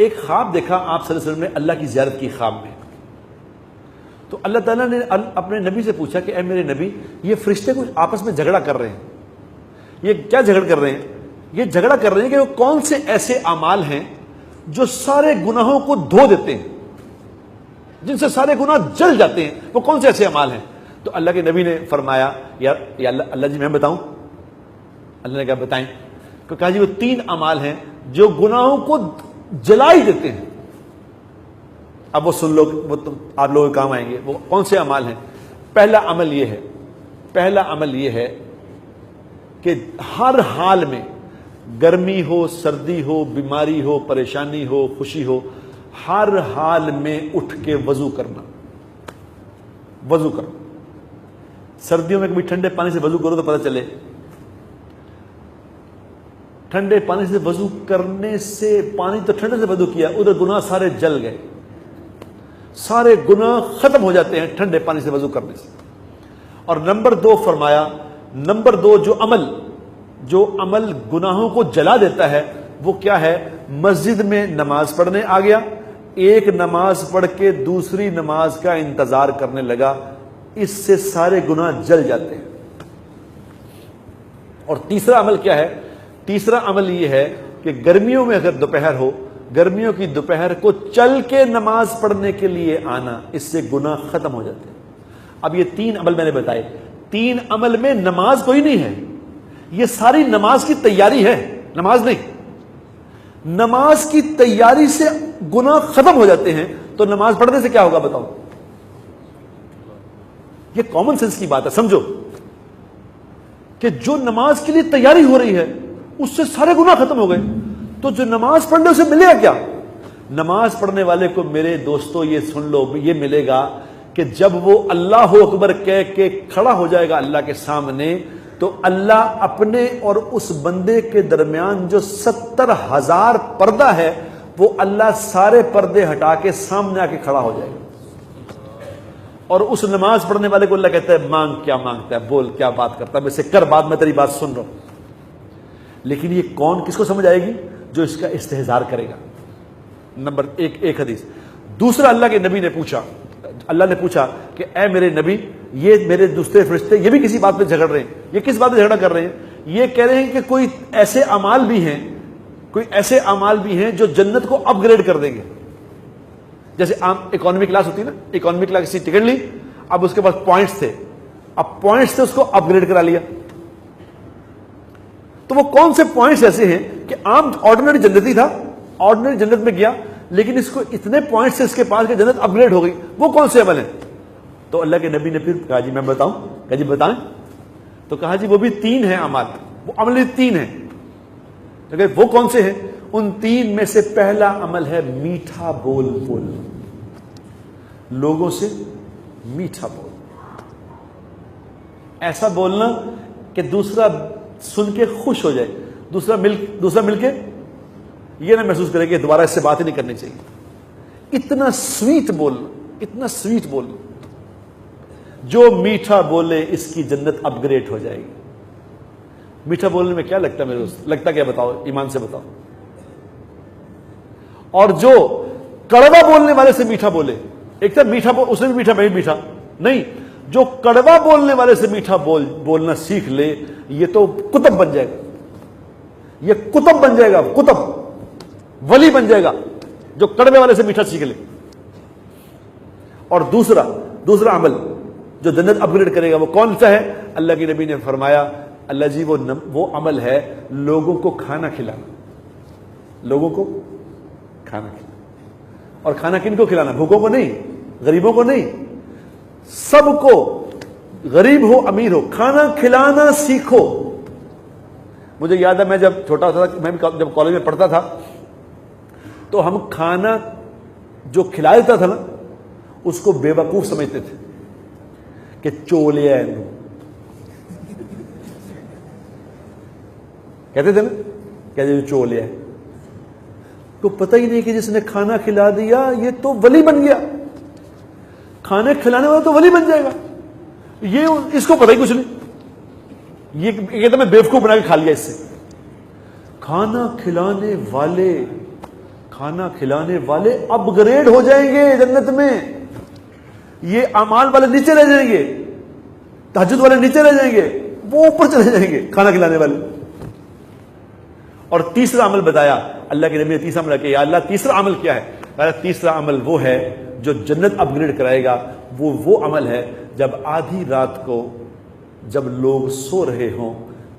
ایک خواب دیکھا آپ صلی اللہ علیہ وسلم نے اللہ کی زیارت کی خواب میں. تو اللہ تعالیٰ نے اپنے نبی سے پوچھا کہ اے میرے نبی یہ فرشتے کچھ آپس میں جھگڑا کر رہے ہیں, یہ کیا جھگڑ کر رہے ہیں؟ یہ جھگڑا کر رہے ہیں کہ وہ کون سے ایسے اعمال ہیں جو سارے گناہوں کو دھو دیتے ہیں, جن سے سارے گناہ جل جاتے ہیں, وہ کون سے ایسے اعمال ہیں؟ تو اللہ کے نبی نے فرمایا یا اللہ جی میں بتاؤں؟ اللہ نے کہا بتائیں. تو کہا جی وہ 3 اعمال ہیں جو گناہوں کو جلا ہی دیتے ہیں. اب وہ سن لو, وہ آپ لوگوں کے کام آئیں گے. وہ کون سے اعمال ہیں؟ پہلا عمل یہ ہے کہ ہر حال میں, گرمی ہو, سردی ہو, بیماری ہو, پریشانی ہو, خوشی ہو, ہر حال میں اٹھ کے وضو کرنا. سردیوں میں کبھی ٹھنڈے پانی سے وضو کرو تو پتہ چلے, ٹھنڈے پانی سے وضو کرنے سے, پانی تو ٹھنڈے سے وضو کیا, ادھر گناہ سارے جل گئے, سارے گناہ ختم ہو جاتے ہیں ٹھنڈے پانی سے وضو کرنے سے. اور نمبر 2 فرمایا, نمبر 2 جو عمل گناہوں کو جلا دیتا ہے وہ کیا ہے؟ مسجد میں نماز پڑھنے آ گیا, ایک نماز پڑھ کے دوسری نماز کا انتظار کرنے لگا, اس سے سارے گناہ جل جاتے ہیں. اور تیسرا عمل کیا ہے؟ تیسرا عمل یہ ہے کہ گرمیوں میں اگر دوپہر ہو, گرمیوں کی دوپہر کو چل کے نماز پڑھنے کے لیے آنا, اس سے گناہ ختم ہو جاتے ہیں. اب یہ 3 عمل میں نے بتائے, 3 عمل میں نماز کوئی نہیں ہے, یہ ساری نماز کی تیاری ہے, نماز نہیں. نماز کی تیاری سے گناہ ختم ہو جاتے ہیں, تو نماز پڑھنے سے کیا ہوگا بتاؤ؟ یہ کامن سینس کی بات ہے, سمجھو کہ جو نماز کے لیے تیاری ہو رہی ہے اس سے سارے گناہ ختم ہو گئے, تو جو نماز پڑھنے اسے ملے گا کیا؟ نماز پڑھنے والے کو میرے دوستو یہ سن لو, یہ ملے گا کہ جب وہ اللہ اکبر کہہ کے کھڑا ہو جائے گا اللہ کے سامنے, تو اللہ اپنے اور اس بندے کے درمیان جو 70,000 پردہ ہے, وہ اللہ سارے پردے ہٹا کے سامنے آ کے کھڑا ہو جائے گا. اور اس نماز پڑھنے والے کو اللہ کہتا ہے مانگ, کیا مانگتا ہے, بول کیا بات کرتا ہے, میں سے کر بات, میں تیری بات سن رہا ہوں. لیکن یہ کون, کس کو سمجھ آئے گی؟ جو اس کا استحضار کرے گا. نمبر 1 حدیث. دوسرا اللہ کے نبی نے پوچھا, اللہ نے پوچھا کہ اے میرے نبی, یہ میرے دوسرے فرشتے یہ بھی کسی بات پہ جھگڑ رہے ہیں, یہ کس بات پہ جھگڑا کر رہے ہیں؟ یہ کہہ رہے ہیں کہ کوئی ایسے اعمال بھی ہیں جو جنت کو اپ گریڈ کر دیں گے. جیسے عام اکانومی کلاس ہوتی ہے نا, اکانومی کلاس کی ٹکٹ لی, اب اس کے پاس پوائنٹس تھے, اب پوائنٹس سے اس کو اپ گریڈ کرا لیا. تو وہ کون سے پوائنٹس ایسے ہیں کہ عام آرڈنری جنتی تھا, آرڈنری جنت میں گیا, لیکن اس کو اتنے پوائنٹس سے اس کے پاس کہ جنت اپ گریڈ ہو گئی, وہ کون سے عمل ہیں؟ تو اللہ کے نبی نے پھر کہا جی میں بتاؤں؟ کہا جی بتائیں. تو کہا جی وہ بھی 3 ہیں اعمال, وہ عمل 3 ہیں. وہ کون سے ہیں؟ ان 3 میں سے پہلا عمل ہے میٹھا بول بولنا, لوگوں سے میٹھا بول, ایسا بولنا کہ دوسرا سن کے خوش ہو جائے, دوسرا مل کے یہ نہ محسوس کرے کہ دوبارہ اس سے بات ہی نہیں کرنی چاہیے. اتنا سویٹ بولنا, اتنا سویٹ بولنا. جو میٹھا بولے اس کی جنت اپ گریڈ ہو جائے گی. میٹھا بولنے میں کیا لگتا ہے میرے دوست؟ لگتا کیا بتاؤ, ایمان سے بتاؤ. اور جو کڑوا بولنے والے سے میٹھا بولے, ایک تو میٹھا اس نے بھی میٹھا, میں بھی میٹھا نہیں, جو کڑوا بولنے والے سے میٹھا بولنا سیکھ لے, یہ تو کتب بن جائے گا, یہ کتب بن جائے گا, کتب ولی بن جائے گا جو کڑوے والے سے میٹھا سیکھ لے. اور دوسرا عمل جو جنت اپ گریڈ کرے گا وہ کون سا ہے؟ اللہ کے نبی نے فرمایا اللہ جی وہ عمل ہے لوگوں کو کھانا کھلانا, لوگوں کو کھانا کھلانا. اور کھانا کن کو کھلانا؟ بھوکوں کو نہیں, غریبوں کو نہیں, سب کو, غریب ہو امیر ہو, کھانا کھلانا سیکھو. مجھے یاد ہے میں جب چھوٹا تھا, میں جب کالج میں پڑھتا تھا, تو ہم کھانا جو کھلا دیتا تھا نا اس کو بے وقوف سمجھتے تھے کہ چولیا ہے, کہتے تھے نا, کہتے تھے چولیا ہے. کو پتہ ہی نہیں کہ جس نے کھانا کھلا دیا یہ تو ولی بن گیا, کھانے کھلانے والا تو ولی بن جائے گا. یہ اس کو پتہ ہی کچھ نہیں, یہ کہتا میں بیوقوف بنا کے کھا لیا اس سے. کھانا کھلانے والے, کھانا کھلانے والے اپ گریڈ ہو جائیں گے جنت میں، یہ اعمال والے نیچے رہ جائیں گے، تہجد والے نیچے رہ جائیں گے، وہ اوپر چلے جائیں گے کھانا کھلانے والے۔ اور تیسرا عمل بتایا اللہ کے نبی نے، تیسرا عمل کہ یا اللہ تیسرا عمل کیا ہے؟ تیسرا عمل وہ ہے جو جنت اپ گریڈ کرائے گا، وہ عمل ہے جب آدھی رات کو جب لوگ سو رہے ہوں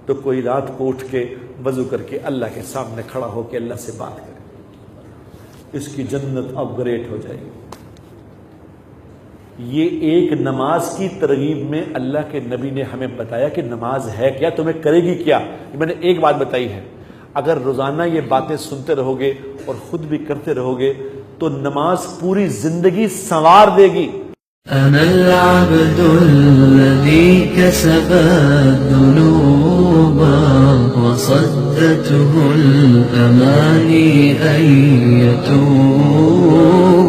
تو کوئی رات کو اٹھ کے وضو کر کے اللہ کے سامنے کھڑا ہو کے اللہ سے بات کرے، اس کی جنت اپ گریڈ ہو جائے گی۔ یہ ایک نماز کی ترغیب میں اللہ کے نبی نے ہمیں بتایا کہ نماز ہے کیا، تمہیں کرے گی کیا۔ میں نے ایک بات بتائی ہے، اگر روزانہ یہ باتیں سنتے رہو گے اور خود بھی کرتے رہو گے تو نماز پوری زندگی سنوار دے گی۔ أنا العبد الذي كسب الذنوب وصدته الأماني أن يتوب